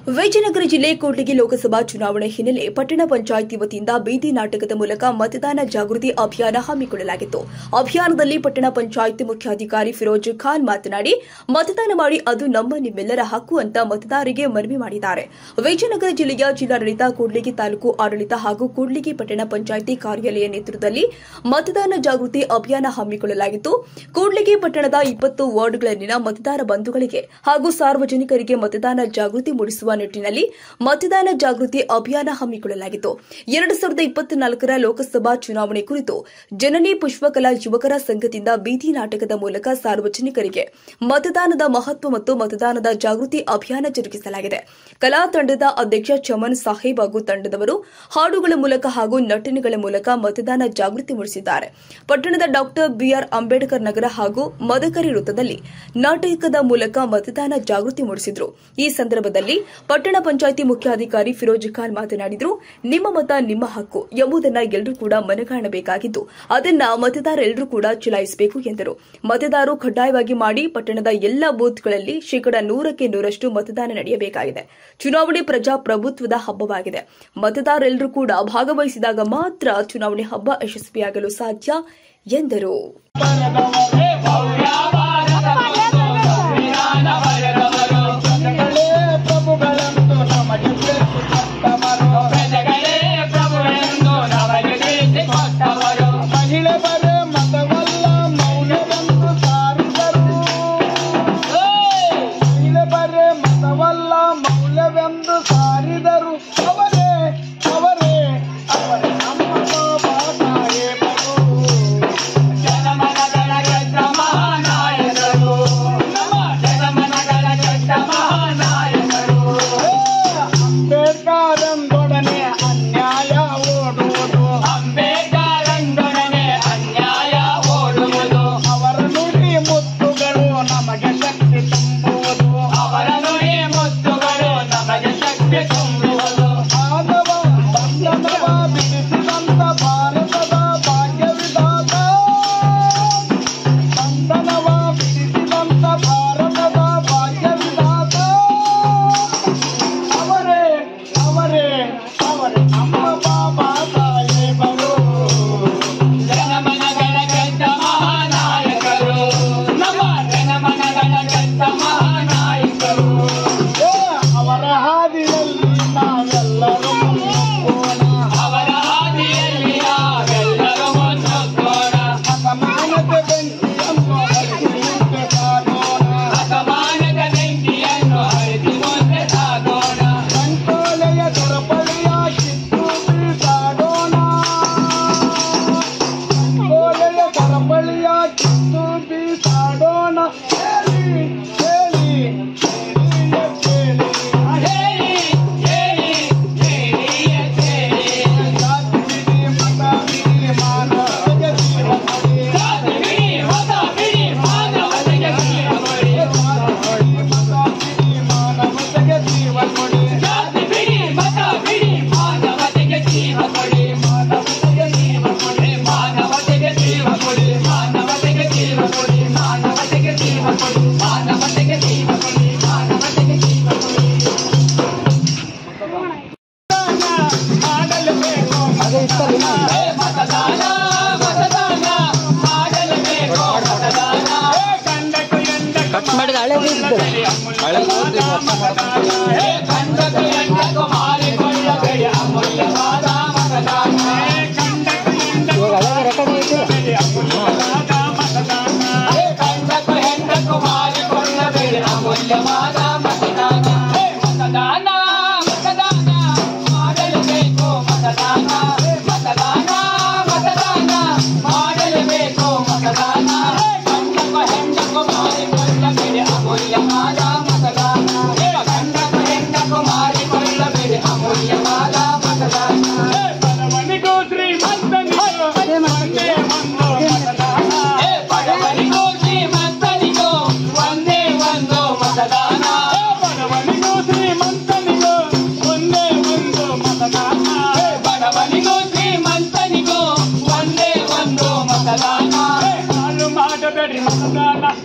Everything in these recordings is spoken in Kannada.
ವಿಜಯನಗರ ಜಿಲ್ಲೆ ಕೂಡ್ಲಿಗಿ ಲೋಕಸಭಾ ಚುನಾವಣೆ ಹಿನ್ನೆಲೆ ಪಟ್ಟಣ ಪಂಚಾಯಿತಿ ವತಿಯಿಂದ ಬೀದಿ ನಾಟಕದ ಮೂಲಕ ಮತದಾನ ಜಾಗೃತಿ ಅಭಿಯಾನ ಹಮ್ಮಿಕೊಳ್ಳಲಾಗಿತ್ತು. ಅಭಿಯಾನದಲ್ಲಿ ಪಟ್ಟಣ ಪಂಚಾಯಿತಿ ಮುಖ್ಯಾಧಿಕಾರಿ ಫಿರೋಜ್ ಖಾನ್ ಮಾತನಾಡಿ, ಮತದಾನ ಮಾಡಿ ಅದು ನಮ್ಮ ನಿಮ್ಮೆಲ್ಲರ ಹಕ್ಕು ಅಂತ ಮತದಾರರಿಗೆ ಮನವಿ ಮಾಡಿದ್ದಾರೆ. ವಿಜಯನಗರ ಜಿಲ್ಲೆಯ ಜಿಲ್ಲಾಡಳಿತ, ಕೂಡ್ಲಿಗಿ ತಾಲೂಕು ಆಡಳಿತ ಹಾಗೂ ಕೂಡ್ಲಿಗಿ ಪಟ್ಟಣ ಪಂಚಾಯಿತಿ ಕಾರ್ಯಾಲಯ ನೇತೃತ್ವದಲ್ಲಿ ಮತದಾನ ಜಾಗೃತಿ ಅಭಿಯಾನ ಹಮ್ಮಿಕೊಳ್ಳಲಾಗಿತ್ತು. ಕೂಡ್ಲಿಗಿ ಪಟ್ಟಣದ 20 ವಾರ್ಡ್ಗಳಲ್ಲಿನ ಮತದಾರ ಬಂಧುಗಳಿಗೆ ಹಾಗೂ ಸಾರ್ವಜನಿಕರಿಗೆ ಮತದಾನ ಜಾಗೃತಿ ಮೂಡಿಸುವ ನಿಟ್ಟಿನಲ್ಲಿ ಮತದಾನ ಜಾಗೃತಿ ಅಭಿಯಾನ ಹಮ್ಮಿಕೊಳ್ಳಲಾಗಿತ್ತು. 2024ರ ಲೋಕಸಭಾ ಚುನಾವಣೆ ಕುರಿತು ಜನನಿ ಪುಷ್ಪಕಲಾ ಯುವಕರ ಸಂಘದಿಂದ ಬೀದಿ ನಾಟಕದ ಮೂಲಕ ಸಾರ್ವಜನಿಕರಿಗೆ ಮತದಾನದ ಮಹತ್ವ ಮತ್ತು ಮತದಾನದ ಜಾಗೃತಿ ಅಭಿಯಾನ ಜರುಗಿಸಲಾಗಿದೆ. ಕಲಾ ತಂಡದ ಅಧ್ಯಕ್ಷ ಚಮನ್ ಸಾಹೇಬ್ ಹಾಗೂ ತಂಡದವರು ಹಾಡುಗಳ ಮೂಲಕ ಹಾಗೂ ನಟನೆಗಳ ಮೂಲಕ ಮತದಾನ ಜಾಗೃತಿ ಮೂಡಿಸಿದ್ದಾರೆ. ಪಟ್ಟಣದ ಡಾಕ್ಟರ್ ಬಿಆರ್ ಅಂಬೇಡ್ಕರ್ ನಗರ ಹಾಗೂ ಮದಕರಿ ವೃತ್ತದಲ್ಲಿ ನಾಟಕದ ಮೂಲಕ ಮತದಾನ ಜಾಗೃತಿ ಮೂಡಿಸಿದರು. ಈ ಸಂದರ್ಭದಲ್ಲಿ ಪಟ್ಟಣ ಪಂಚಾಯಿತಿ ಮುಖ್ಯಾಧಿಕಾರಿ ಫಿರೋಜ್ ಖಾನ್ ಮಾತನಾಡಿದರು. ನಿಮ್ಮ ಮತ ನಿಮ್ಮ ಹಕ್ಕು ಎಂಬುದನ್ನು ಎಲ್ಲರೂ ಕೂಡ ಮನಗಾಣಬೇಕಾಗಿದ್ದು ಅದನ್ನ ಮತದಾರರೆಲ್ಲರೂ ಕೂಡ ಚಲಾಯಿಸಬೇಕು ಎಂದರು. ಮತದಾರರು ಕಡ್ಡಾಯವಾಗಿ ಮಾಡಿ ಪಟ್ಟಣದ ಎಲ್ಲಾ ಬೂತ್ಗಳಲ್ಲಿ 100% ಮತದಾನ ನಡೆಯಬೇಕಾಗಿದೆ. ಚುನಾವಣೆ ಪ್ರಜಾಪ್ರಭುತ್ವದ ಹಬ್ಬವಾಗಿದೆ. ಮತದಾರರೆಲ್ಲರೂ ಕೂಡ ಭಾಗವಹಿಸಿದಾಗ ಮಾತ್ರ ಚುನಾವಣೆ ಹಬ್ಬ ಯಶಸ್ವಿಯಾಗಲು ಸಾಧ್ಯ ಎಂದರು.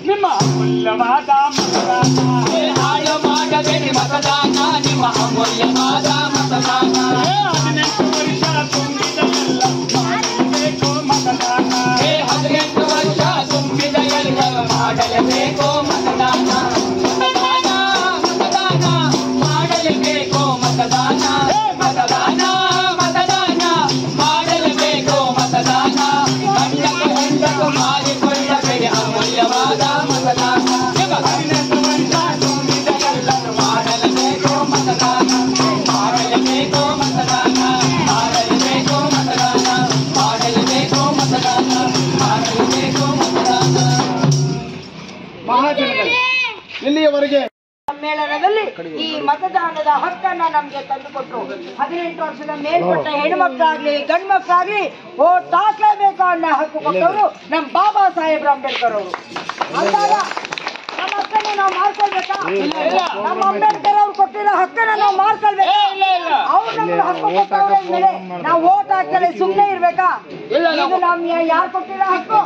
ನಿಮ್ಮ ಅಮೂಲ್ಯವಾದ ಮತದಾನ, ಹಾಳು ಮಾಡಬೇಡಿ ಮತದಾನ. ನಿಮ್ಮ ಅಮೂಲ್ಯವಾದ ಮತದಾನ 18 ವರ್ಷ ತುಂಬಿದ ಎಲ್ಲ ಮಾಡಲೇಬೇಕು ಮತದಾನ 18 ವರ್ಷ ತುಂಬಿದ ಎಲ್ಲ ಮಾಡಲೇಬೇಕು ಮತದಾನ ಮತದಾನ ಮತದಾನ ಮಾಡಲೇಬೇಕು ಮತದಾನ ಮತದಾನ ಮತದಾನ ಮಾಡಲೇಬೇಕು ಮತದಾನ ಗಂಡಕು ಮಾಡಿಕೊಳ್ಳಬೇಡಿ ಅಮೂಲ್ಯವಾದ ಮತದಾನ 18 ವರ್ಷ ತುಂಬಿದ ಎಲ್ಲರೂ ಮಾಡಲೇಬೇಕು ಮತದಾನ ಮಾಡಲೇಬೇಕು ಮತದಾನ ಮಾಡಲೇಬೇಕು ಮತದಾನ ಮಾಡಲೇಬೇಕು ಮತದಾನ ಮಾಡಲೇಬೇಕು ಮತದಾನ ಮಹಾಜನಗಳೇ, ಇಲ್ಲಿಯವರೆಗೆ ಸಮ್ಮೇಳನದಲ್ಲಿ ಈ ಮತದಾನದ ಹಕ್ಕನ್ನ ನಮ್ಗೆ ತಂದುಕೊಟ್ರು. 18 ವರ್ಷದ ಮೇಲ್ಪಟ್ಟ ಹೆಣ್ಮಕ್ಳಾಗ್ಲಿ ಗಂಡ್ ಮಕ್ಳಾಗ್ಲಿ ಓಟ್ ಹಾಕ್ಲೇಬೇಕು ಅನ್ನೋ ಹಕ್ಕು ಕೊಟ್ಟವರು ನಮ್ ಬಾಬಾ ಸಾಹೇಬ್ರ ಅಂಬೇಡ್ಕರ್ ಅವರು. ಅಂದಾಗ ನಮ್ಮ ಹಕ್ಕನ್ನ ನಾವು ಮಾಡ್ಕೊಳ್ಬೇಕಾ? ನಮ್ಮ ಅಂಬೇಡ್ಕರ್ ಅವ್ರು ಕೊಟ್ಟಿರೋ ಹಕ್ಕನ್ನ ನಾವು ಮಾಡ್ಕೊಳ್ಬೇಕಾ? ಅವ್ರು ನಮ್ಗೆ ಹಕ್ಕು ಕೊಟ್ಟವ್ರ ಮೇಲೆ ನಾವು ಓಟ್ ಹಾಕ್ತಾರೆ ಸುಮ್ನೆ ಇರ್ಬೇಕಾ? ಇದು ನಮ್ ಯಾರು ಕೊಟ್ಟಿರೋ ಹಕ್ಕು?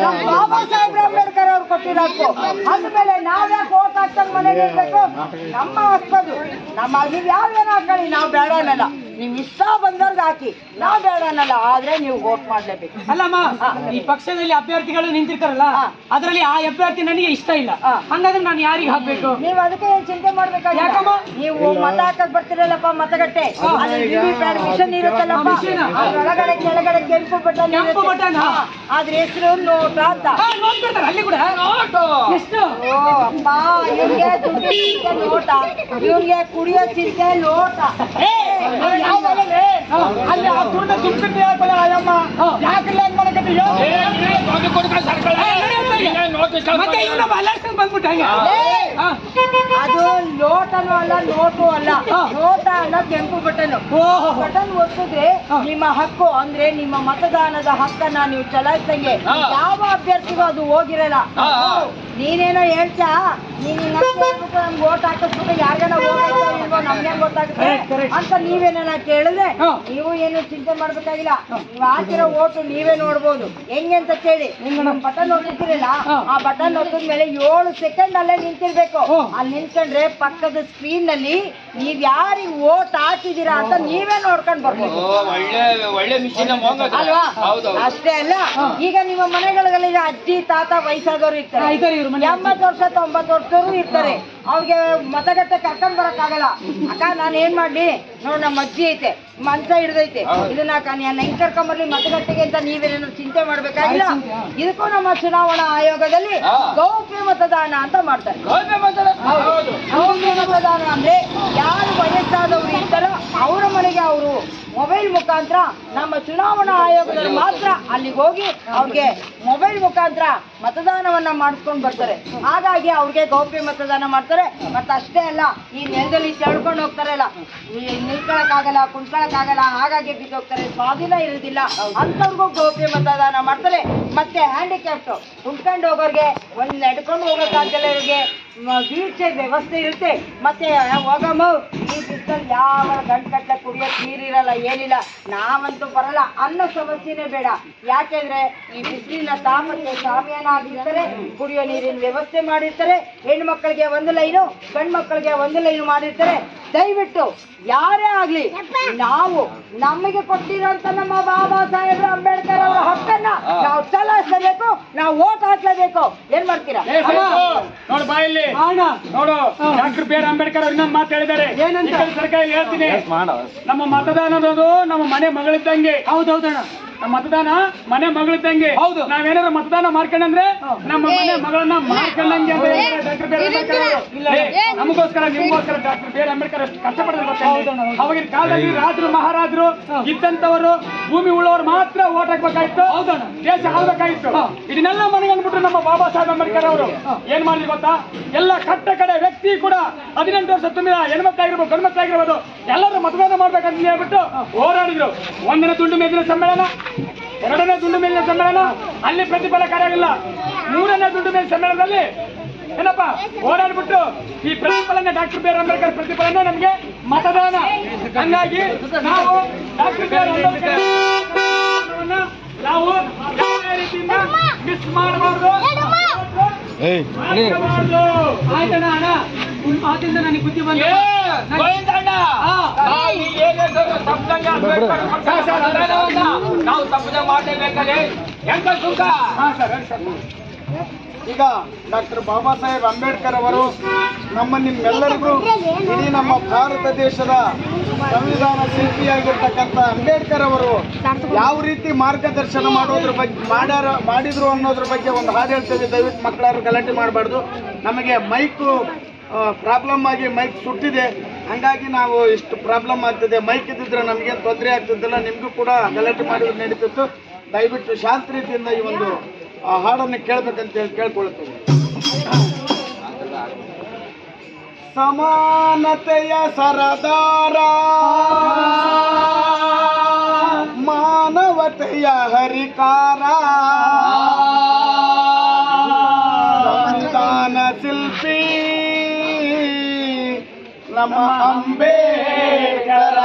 ನಮ್ ಬಾಬಾ ಸಾಹೇಬ್ರ ಅಂಬೇಡ್ಕರ್ ಅವ್ರು ಕೊಟ್ಟಿರೋ ಹಕ್ಕು. ಅಂದ್ಮೇಲೆ ನಾವ್ಯಾಕೆ ಓಟ್ ಹಾಕ್ತಾರೆ ಮನೇಲಿ ಇರ್ಬೇಕು? ನಮ್ಮ ಹಕ್ಕದು. ನೀವ್ ಯಾವ್ದೇನ ಹಾಕೊಳ್ಳಿ, ನಾವ್ ಬೇಡ ಅನ್ನಲ್ಲ. ನೀವ್ ಇಷ್ಟ ಬಂದವ್ರಿಗೆ ಹಾಕಿ, ನಾವ್ ಬೇಡ ಅನ್ನಲ್ಲ. ಆದ್ರೆ ನೀವು ವೋಟ್ ಮಾಡ್ಲೇಬೇಕು. ಅಲ್ಲಮ್ಮ, ಈ ಪಕ್ಷದಲ್ಲಿ ಅಭ್ಯರ್ಥಿಗಳು ನಿಂತಿರ್ತಾರಲ್ಲ, ಅದರಲ್ಲಿ ಆ ಅಭ್ಯರ್ಥಿ ನನಗೆ ಇಷ್ಟ ಇಲ್ಲ. ಹಂಗಾದ್ರೆ ನಾನು ಯಾರಿಗೆ ಹಾಕ್ಬೇಕು? ನೀವ್ ಅದಕ್ಕೆ ಏನ್ ಚಿಂತೆ ಮಾಡ್ಬೇಕಾಗಿಲ್ಲ. ಯಾಕಮ್ಮ? ನೀವು ಮತ ಹಾಕಕ್ ಬರ್ತಿರಲ್ಲಪ್ಪ ಮತಗಟ್ಟೆ, ಅಲ್ಲಿ ವಿವಿಪ್ಯಾಟ್ ಮಿಷನ್ ಇರುತ್ತಲ್ಲಪ್ಪ, ಒಳಗಡೆ ಕೆಳಗಡೆ ಕೆಂಪು ಬಟನ್ ಕೆಂಪು ಬಟನ್. ಅದ್ರ ಹೆಸರು ನೋಟ ಅಂತ. ನೋಡ್ಕೊಳ್ತಾರೆ ಅಲ್ಲಿ ಕೂಡ. ಎಷ್ಟು? ಓ ಅಪ್ಪ, ಇವ್ರಿಗೆ ದುಡ್ಡು ಚಿಂತೆ ನೋಟ, ಇವ್ರಿಗೆ ಕುಡಿಯೋ ಚಿಂತೆ ಲೋಟ. ಅಲ್ಲಿ ಆ ದುಡ್ಡ ತುಂಬಿಟ್ಟು ಅಯ್ಯಮ್ಮ ಯಾಕಿಲ್ಲ ಅಂತ ಮಾಡಕತ್ತಿ? ಮತ್ತೆ ಇವನ ಅಲರ್ಟ್ ಬಂದ್ಬಿಟ್ಟ. ಅದು ಲೋಟನು ಅಲ್ಲ, ನೋಟು ಅಲ್ಲ. ನೋಟ ಅಲ್ಲ, ಕೆಂಪು ಬಟನ್. ಬಟನ್ ಒತ್ತಿದ್ರೆ ನಿಮ್ಮ ಹಕ್ಕು ಅಂದ್ರೆ ನಿಮ್ಮ ಮತದಾನದ ಹಕ್ಕನ್ನ ನೀವು ಚಲಾಯಿಸಂಗೆ ಯಾವ ಅಭ್ಯರ್ಥಿಗೂ ಅದು ಹೋಗಿರಲ್ಲ. ನೀನೇನೋ ಹೇಳ್ತಾ ನೀನ್ ನಮ್ಗೆ ಓಟ್ ಹಾಕಿಸ್ಬಿಟ್ಟು ಯಾರಿಗಾನ ಹೋಗೈತೋ ಇಲ್ವೋ ನಮ್ಗೆ ಗೊತ್ತಾಗುತ್ತೆ ಅಂತ ನೀವೇನ ಕೇಳಿದ್ರೆ ನೀವು ಏನು ಚಿಂತೆ ಮಾಡ್ಬೇಕಾಗಿಲ್ಲ. ನೀವ್ ಹಾಕಿರೋ ಓಟು ನೀವೇ ನೋಡ್ಬೋದು. ಹೆಂಗೆ ಅಂತ ಕೇಳಿ, ಬಟನ್ ಒತ್ತಿರಲ್ಲ, ಆ ಬಟನ್ ಒತ್ತಿದ್ಮೇಲೆ 7 ಸೆಕೆಂಡ್ ಅಲ್ಲೇ ನಿಂತಿರ್ಬೇಕು. ಅಲ್ಲಿ ನಿಂತ್ಕೊಂಡ್ರೆ ಪಕ್ಕದ ಸ್ಕ್ರೀನ್ ನಲ್ಲಿ ನೀವ್ ಯಾರಿಗೆ ಓಟ್ ಹಾಕಿದೀರಾ ಅಂತ ನೀವೇ ನೋಡ್ಕೊಂಡ್ ಬರ್ಬೋದು ಒಳ್ಳೆ ಮಿಷನ್ ಅಲ್ವಾ? ಅಷ್ಟೇ ಅಲ್ಲ, ಈಗ ನಿಮ್ಮ ಮನೆಗಳಲ್ಲಿ ಅಜ್ಜಿ ತಾತ ವಯಸ್ಸಾದವರು ಇರ್ತಾರೆ, 80 ವರ್ಷ 90 ವರ್ಷದವರು ಇರ್ತಾರೆ. ಅವ್ರಿಗೆ ಮತಗಟ್ಟೆ ಕರ್ಕೊಂಡ್ ಬರಕ್ ಆಗಲ್ಲ. ಅಕ್ಕ ನಾನ್ ಏನ್ ಮಾಡ್ಲಿ ನೋಡ್, ನಮ್ಮ ಅಜ್ಜಿ ಐತೆ, ಮಂಚ ಹಿಡ್ದೈತೆ, ಇದನ್ನ ಹೆಂಗ್ ಕರ್ಕೊಂಬರ್ಲಿ ಮತಗಟ್ಟೆಗೆ ಅಂತ ನೀವೇನಾದ್ರು ಚಿಂತೆ ಮಾಡ್ಬೇಕಾಗಿಲ್ಲ. ಇದಕ್ಕೂ ನಮ್ಮ ಚುನಾವಣಾ ಆಯೋಗದಲ್ಲಿ ಗೌಪ್ಯ ಮತದಾನ ಅಂತ ಮಾಡ್ತಾರೆ. ಗೌಪ್ಯ ಮತದಾನ ಅಂದ್ರೆ ಯಾರು ವಯಸ್ಸಾದವರು ಇರ್ತಾರೋ ಅವರ ಮನೆಗೆ ಅವರು ಮೊಬೈಲ್ ಮುಖಾಂತರ ನಮ್ಮ ಚುನಾವಣಾ ಆಯೋಗದಲ್ಲಿ ಮಾತ್ರ ಅಲ್ಲಿಗೆ ಹೋಗಿ ಅವ್ರಿಗೆ ಮೊಬೈಲ್ ಮುಖಾಂತರ ಮತದಾನವನ್ನ ಮಾಡಿಸ್ಕೊಂಡು ಬರ್ತಾರೆ. ಹಾಗಾಗಿ ಅವ್ರಿಗೆ ಗೌಪ್ಯ ಮತದಾನ ಮಾಡ್ತಾರೆ. ಮತ್ತೆ ಅಷ್ಟೇ ಅಲ್ಲ, ಈ ನೆಲದಲ್ಲಿ ತೆಳ್ಕೊಂಡು ಹೋಗ್ತಾರಲ್ಲ, ನಿಲ್ಕೊಳಕ್ಕಾಗಲ್ಲ, ಕುಂತ್ಕೊಳಕ್ಕಾಗಲ್ಲ, ಹಾಗಾಗಿ ಬಿದ್ದೋಗ್ತಾರೆ, ಸ್ವಾಧೀನ ಇರೋದಿಲ್ಲ, ಅಂತವ್ರಿಗೂ ಗೌಪ್ಯ ಮತದಾನ ಮಾಡ್ತಾರೆ. ಮತ್ತೆ ಹ್ಯಾಂಡಿಕ್ಯಾಪ್ಟ್ ಕುಂತ್ಕೊಂಡು ಹೋಗೋರ್ಗೆ, ಒಂದ್ ನಡ್ಕೊಂಡು ಹೋಗೋಕ್ಕಾಗಲ್ಲ ಇವ್ರಿಗೆ ವೀಲ್ ಚೇರ್ ವ್ಯವಸ್ಥೆ ಇರುತ್ತೆ. ಮತ್ತೆ ಹೋಗಮ್ಮ ಈ ಬಿಸಿಲಲ್ಲಿ ಯಾವ ಗಂಟೆ ಕುಡಿಯೋಕ್ ನೀರಿರಲ್ಲ, ಏನಿಲ್ಲ, ನಾವಂತೂ ಬರಲ್ಲ ಅನ್ನೋ ಸಮಸ್ಯೆನೇ ಬೇಡ. ಯಾಕೆಂದ್ರೆ ಈ ಬಿಸಿಲಿನ ತಾಪಕ್ಕೆ ಶಾಮಿಯಾನ ಆಗಿರ್ತಾರೆ, ಕುಡಿಯೋ ನೀರಿನ ವ್ಯವಸ್ಥೆ ಮಾಡಿರ್ತಾರೆ, ಹೆಣ್ಮಕ್ಳಿಗೆ ಒಂದು ಲೈನು, ಗಂಡ್ ಮಕ್ಕಳಿಗೆ ಒಂದು ಲೈನು ಮಾಡಿರ್ತಾರೆ. ದಯವಿಟ್ಟು ಯಾರೇ ಆಗ್ಲಿ, ನಾವು ನಮಗೆ ಕೊಟ್ಟಿರೋಂತ ನಮ್ಮ ಬಾಬಾ ಸಾಹೇಬ್ರ ಅಂಬೇಡ್ಕರ್ ಅವರ ಹಕ್ಕನ್ನ ನಾವು ಚಲಾಯಿಸಲೇಬೇಕು, ನಾವು ಓಟ್ ಹಾಕ್ಲೇಬೇಕು. ಏನ್ ಮಾಡ್ತೀರಾ? ನೋಡು ಬಾಯಲ್ಲಿ ನೋಡು, ಡಾಕ್ಟರ್ ಬಿ ಆರ್ ಅಂಬೇಡ್ಕರ್ ಅವ್ರು ಇನ್ನೊಂದು ಮಾತು ಹೇಳಿದ್ದಾರೆ. ಸರ್ಕಾರ ಹೇಳ್ತೀನಿ, ನಮ್ಮ ಮತದಾನ ಅನ್ನೋದು ನಮ್ಮ ಮನೆ ಮಗಳಿದ್ದಂಗೆ. ಹೌದೌದಣ್ಣ, ನಮ್ಮ ಮತದಾನ ಮನೆ ಮಗಳಿದ್ದಂಗೆ. ಹೌದು, ನಾವೇನಾದ್ರು ಮತದಾನ ಮಾಡ್ಕೊಂಡ್ರೆ ನಮ್ಮ ಮನೆ ಮಗಳನ್ನ ಮಾಡ್ಕೊಂಡಂಗೆ ಅಂತ ಡಾಕ್ಟರ್ ಬಿ ಆರ್ ಅಂಬೇಡ್ಕರ್ ಅವರು. ನಮಗೋಸ್ಕರ ನಿಮ್ಗೋಸ್ಕರ ಡಾಕ್ಟರ್ ಬಿ ಆರ್ ಅಂಬೇಡ್ಕರ್ ಎಷ್ಟು ಕಷ್ಟಪಡಿದ್ರು ಗೊತ್ತಿಲ್ಲ. ಅವಾಗಿನ ಕಾಲದಲ್ಲಿ ರಾಜರು ಮಹಾರಾಜರು ಇದ್ದಂತವರು, ಭೂಮಿ ಉಳ್ಳವರು ಮಾತ್ರ ಓಟ್ ಹಾಕ್ಬೇಕಾಗಿತ್ತು, ದೇಶ ಆಳ್ಬೇಕಾಗಿತ್ತು. ಇದನ್ನೆಲ್ಲ ಮನೆಗೆ ಅಂದ್ಬಿಟ್ರು ನಮ್ಮ ಬಾಬಾ ಸಾಹೇಬ್ ಅಂಬೇಡ್ಕರ್ ಅವರು ಏನ್ ಮಾಡಿದ್ರು ಗೊತ್ತಾ? ಎಲ್ಲ ಕಟ್ಟ ಕಡೆ ವ್ಯಕ್ತಿ ಕೂಡ 18 ವರ್ಷ ತುಂಬಿದ ಹೆಣ್ಮಕ್ಳಾಗಿರ್ಬೋದು ಗಂಡು ಮಕ್ಕಳಾಗಿರ್ಬೋದು ಎಲ್ಲರೂ ಮತದಾನ ಮಾಡ್ಬೇಕಂತ ಹೇಳ್ಬಿಟ್ಟು ಹೋರಾಡಿದ್ರು. 1ನೇ ದುಂಡು ಮೇಜಿನ ಸಮ್ಮೇಳನ, 2ನೇ ದುಂಡು ಮೇಲಿನ ಸಮ್ಮೇಳನ, ಅಲ್ಲಿ ಪ್ರತಿಫಲಕಾರಿಯಾಗಿಲ್ಲ. 3ನೇ ದುಂಡು ಮೇಲಿನ ಸಮ್ಮೇಳನದಲ್ಲಿ ಏನಪ್ಪಾ ಹೋರಾಡ್ಬಿಟ್ಟು ಈ ಪ್ರತಿಫಲನ ಡಾಕ್ಟರ್ ಬಿ ಆರ್ ಅಂಬೇಡ್ಕರ್ ಪ್ರತಿಫಲನ ನಮ್ಗೆ ಮತದಾನ. ಹಂಗಾಗಿ ನಾವು ಡಾಕ್ಟರ್ ಬಿ ಆರ್ ಅಂಬೇಡ್ಕರ್ ನಾವು ಯಾವುದೇ ರೀತಿಯಿಂದ ಮಿಸ್ ಮಾಡಬಾರ್ದು. ಆಯ್ತಣ್ಣ ಅಣ್ಣ. ನಿಮ್ ಮಾತಿಂದ ನನಗೆ ಬುದ್ಧಿ ಬಂತು. ಏ, ಗೋವಿಂದಣ್ಣ, ನಾವು ಈ ಏರಿಯಾದವರು ಸಂಸದಕ್ಕೆ ಅಂಬೇಡ್ಕರ್ ಕೊಟ್ಟ ಸಂವಿಧಾನವನ್ನ ನಾವು ಸಂಸದ ಮಾಡಲೇಬೇಕಾದ್ರೆ ಹೆಂಗ ಸುಖ. ಈಗ ಡಾಕ್ಟರ್ ಬಾಬಾ ಸಾಹೇಬ್ ಅಂಬೇಡ್ಕರ್ ಅವರು ನಿಮ್ಮೆಲ್ಲರಿಗೂ ಇಡೀ ನಮ್ಮ ಭಾರತ ದೇಶದ ಸಂವಿಧಾನ ಶಿಲ್ಪಿಯಾಗಿರ್ತಕ್ಕಂಥ ಅಂಬೇಡ್ಕರ್ ಅವರು ಯಾವ ರೀತಿ ಮಾರ್ಗದರ್ಶನ ಮಾಡಿದ್ರು ಅನ್ನೋದ್ರ ಬಗ್ಗೆ ಒಂದು ಹಾಡು ಹೇಳ್ತೇವೆ. ದಯವಿಟ್ಟು ಮಕ್ಕಳಾರು ಗಲಾಟೆ ಮಾಡಬಾರ್ದು. ನಮಗೆ ಮೈಕು ಪ್ರಾಬ್ಲಮ್ ಆಗಿ ಮೈಕ್ ಸುಟ್ಟಿದೆ, ಹಂಗಾಗಿ ನಾವು ಇಷ್ಟು ಪ್ರಾಬ್ಲಮ್ ಆಗ್ತಿದೆ. ಮೈಕ್ ಇದ್ದಿದ್ರೆ ನಮಗೇನು ತೊಂದರೆ ಆಗ್ತಿದ್ದಿಲ್ಲ, ನಿಮಗೂ ಕೂಡ ಗಲಾಟೆ ಮಾಡಿದ್ರೆ ನಡೀತಿತ್ತು. ದಯವಿಟ್ಟು ಶಾಂತ ರೀತಿಯಿಂದ ಈ ಒಂದು ಹಾಡನ್ನು ಕೇಳಬೇಕಂತ ಹೇಳಿ ಕೇಳ್ಕೊಳ್ತೇವೆ. ಸಮಾನತೆಯ ಸರದಾರ, ಮಾನವತೆಯ ಹರಿಕಾರ, ಸಂವಿಧಾನ ಶಿಲ್ಪಿ ನಮ್ಮ ಅಂಬೇಡ್ಕರ.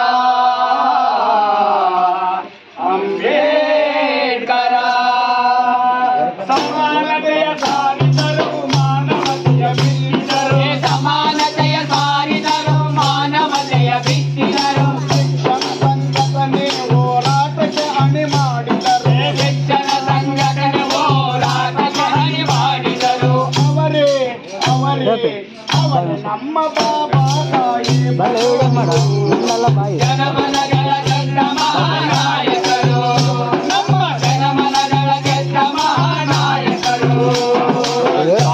ಸಮಾನತೆಯ ಸಾರಿದರು ಮಾನವತೆಯ ಬಿತ್ತಿದರು, ಸಮಾನತೆಯ ಸಾರಿದರು ಮಾನವತೆಯ ಬಿತ್ತಿದರು, ಸಂಘಟನೆ ಹೋರಾಟಕ್ಕೆ ಅಣಿ ಮಾಡಿದರು, ಶಿಕ್ಷಣ ಸಂಘಟನೆ ಹೋರಾಟಕ್ಕೆ ಹಣಿ ಮಾಡಿದರು. ಅವರೇ ನಮ್ಮ ಬಾಬಾ ಸಾಹೇಬ್ ಜನಮನಗಳ ಗೆದ್ದ ಮಹಾನಾಯಕರು, ನಮ್ಮ ಜನಮನಗಳ ಗೆದ್ದ ಮಹಾನಾಯಕರು.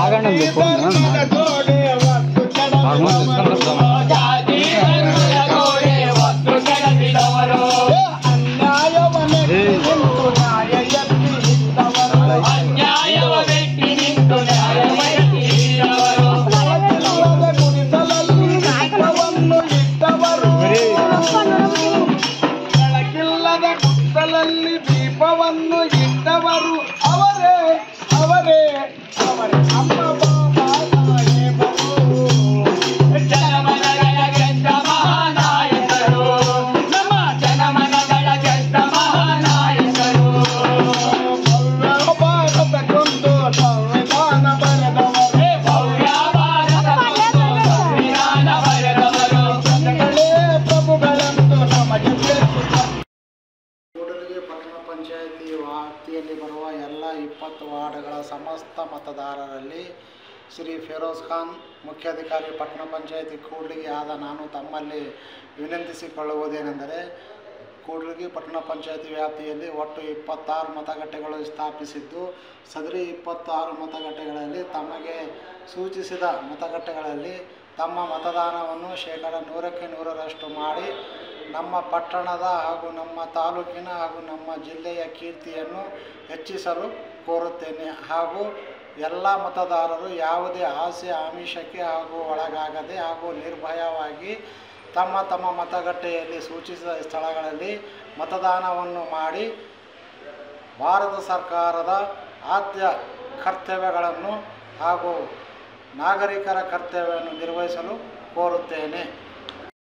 ಧರ್ಮದ ಗೋಡೆ ಒತ್ತು ಕೆಡವಿದವರು, ಜಾತಿ ಧರ್ಮದ ಗೋಡೆ ಒತ್ತು ಕೆಡವಿದವರು, ಅನ್ಯಾಯವನ್ನೆತ್ತಿ ನಿಂತು ನ್ಯಾಯ ಎತ್ತಿ ನಿಂತವರು, ಅನ್ಯಾಯವ ಮೆಟ್ಟಿ ನಿಂತು ನ್ಯಾಯವ ಎತ್ತಿ ನಿಂತವರು, ಬೆಳಕಿಲ್ಲದ ಗುಡಿಸಲಲ್ಲಿ ದೀಪವನ್ನು ಇಟ್ಟವರು, ಬೆಳಕಿಲ್ಲದ ಗುಡಿಸಲಲ್ಲಿ ದೀಪವನ್ನು ಇಟ್ಟವರು. ಅವರೇ ನಮ್ಮ ಬಾಬಾ ಸಾಹೇಬರು. ಜನಮನಗಳ ಗೆದ್ದ ಮಹಾನಾಯಕರು, ನಮ್ಮ ಜನಮನಗಳ ಗೆದ್ದ ಮಹಾನಾಯಕರು. ಭವ್ಯ ಭಾರತಕ್ಕೊಂದು ಸಂವಿಧಾನ ಬರೆದವರು, ಭವ್ಯ ಭಾರತಕ್ಕೊಂದು ಸಂವಿಧಾನ ಬರೆದವರು, ಪ್ರಭುಗಳೆಂದು ನಮಗೆ ತಿಳಿಸಿದರು. ಕೂಡಲಿಗೆ ಪಟ್ಟಣ ಪಂಚಾಯಿತಿ ವ್ಯಾಪ್ತಿಯಲ್ಲಿ ಬರುವ ಎಲ್ಲ 20 ವಾರ್ಡ್ಗಳ ಸಮಸ್ತ ಮತದಾರರಲ್ಲಿ ಶ್ರೀ ಫಿರೋಜ್ ಖಾನ್ ಮುಖ್ಯಾಧಿಕಾರಿ ಪಟ್ಟಣ ಪಂಚಾಯಿತಿ ಕೂಡ್ಲಿಗಿ ಆದ ನಾನು ತಮ್ಮಲ್ಲಿ ವಿನಂತಿಸಿಕೊಳ್ಳುವುದೇನೆಂದರೆ, ಕೂಡ್ಲಿಗಿ ಪಟ್ಟಣ ಪಂಚಾಯಿತಿ ವ್ಯಾಪ್ತಿಯಲ್ಲಿ ಒಟ್ಟು 26 ಮತಗಟ್ಟೆಗಳು ಸ್ಥಾಪಿಸಿದ್ದು, ಸದರಿ 26 ಮತಗಟ್ಟೆಗಳಲ್ಲಿ ತಮಗೆ ಸೂಚಿಸಿದ ಮತಗಟ್ಟೆಗಳಲ್ಲಿ ತಮ್ಮ ಮತದಾನವನ್ನು 100ಕ್ಕೆ 100ರಷ್ಟು ಮಾಡಿ ನಮ್ಮ ಪಟ್ಟಣದ ಹಾಗೂ ನಮ್ಮ ತಾಲೂಕಿನ ಹಾಗೂ ನಮ್ಮ ಜಿಲ್ಲೆಯ ಕೀರ್ತಿಯನ್ನು ಹೆಚ್ಚಿಸಲು ಕೋರುತ್ತೇನೆ. ಹಾಗೂ ಎಲ್ಲ ಮತದಾರರು ಯಾವುದೇ ಆಸೆ ಆಮಿಷಕ್ಕೆ ಹಾಗೂ ಒಳಗಾಗದೆ ಹಾಗೂ ನಿರ್ಭಯವಾಗಿ ತಮ್ಮ ತಮ್ಮ ಮತಗಟ್ಟೆಯಲ್ಲಿ ಸೂಚಿಸಿದ ಸ್ಥಳಗಳಲ್ಲಿ ಮತದಾನವನ್ನು ಮಾಡಿ ಭಾರತ ಸರ್ಕಾರದ ಆದ್ಯ ಕರ್ತವ್ಯಗಳನ್ನು ಹಾಗೂ ನಾಗರಿಕರ ಕರ್ತವ್ಯವನ್ನು ನಿರ್ವಹಿಸಲು ಕೋರುತ್ತೇನೆ.